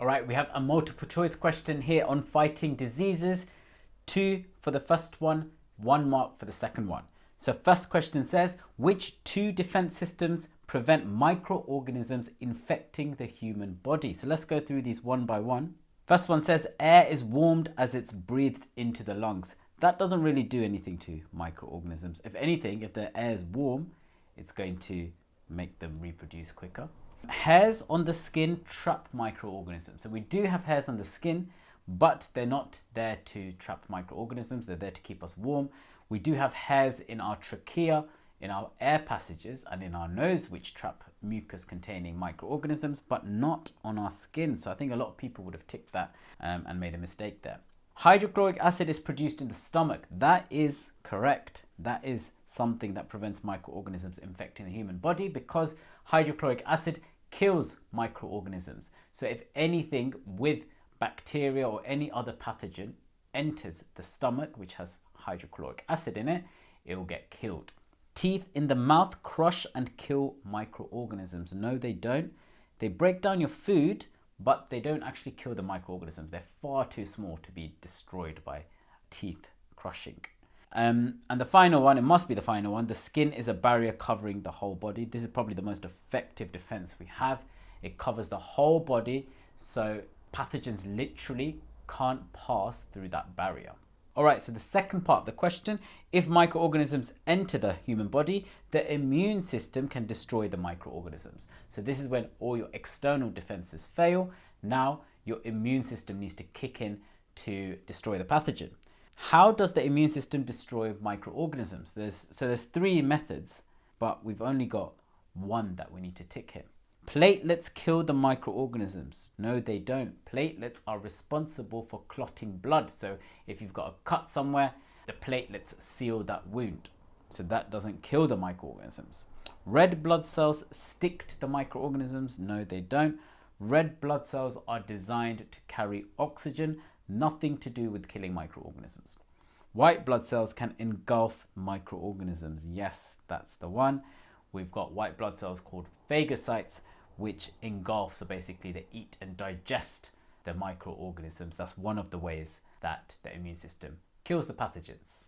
All right, we have a multiple choice question here on fighting diseases. 2 for the first one, 1 mark for the second one. So first question says, which 2 defense systems prevent microorganisms infecting the human body? So let's go through these one by one. First one says air is warmed as it's breathed into the lungs. That doesn't really do anything to microorganisms. If anything, if the air is warm, it's going to make them reproduce quicker. Hairs on the skin trap microorganisms. So we do have hairs on the skin, but they're not there to trap microorganisms. They're there to keep us warm. We do have hairs in our trachea, in our air passages, and in our nose, which trap mucus containing microorganisms, but not on our skin. So I think a lot of people would have ticked that and made a mistake there. Hydrochloric acid is produced in the stomach. That is correct. That is something that prevents microorganisms infecting the human body, because hydrochloric acid kills microorganisms. So if anything with bacteria or any other pathogen enters the stomach, which has hydrochloric acid in it, it will get killed. Teeth in the mouth crush and kill microorganisms. No, they don't. They break down your food, but they don't actually kill the microorganisms. They're far too small to be destroyed by teeth crushing. And the final one, it must be the final one, the skin is a barrier covering the whole body. This is probably the most effective defense we have. It covers the whole body, so pathogens literally can't pass through that barrier. All right, so the second part of the question, if microorganisms enter the human body, the immune system can destroy the microorganisms. So this is when all your external defenses fail. Now your immune system needs to kick in to destroy the pathogen. How does the immune system destroy microorganisms? There's 3 methods, but we've only got 1 that we need to tick here. Platelets kill the microorganisms. No, they don't. Platelets are responsible for clotting blood. So if you've got a cut somewhere, the platelets seal that wound. So that doesn't kill the microorganisms. Red blood cells stick to the microorganisms. No, they don't. Red blood cells are designed to carry oxygen, nothing to do with killing microorganisms. White blood cells can engulf microorganisms. Yes, that's the one. We've got white blood cells called phagocytes, which engulf, so basically they eat and digest the microorganisms. That's one of the ways that the immune system kills the pathogens.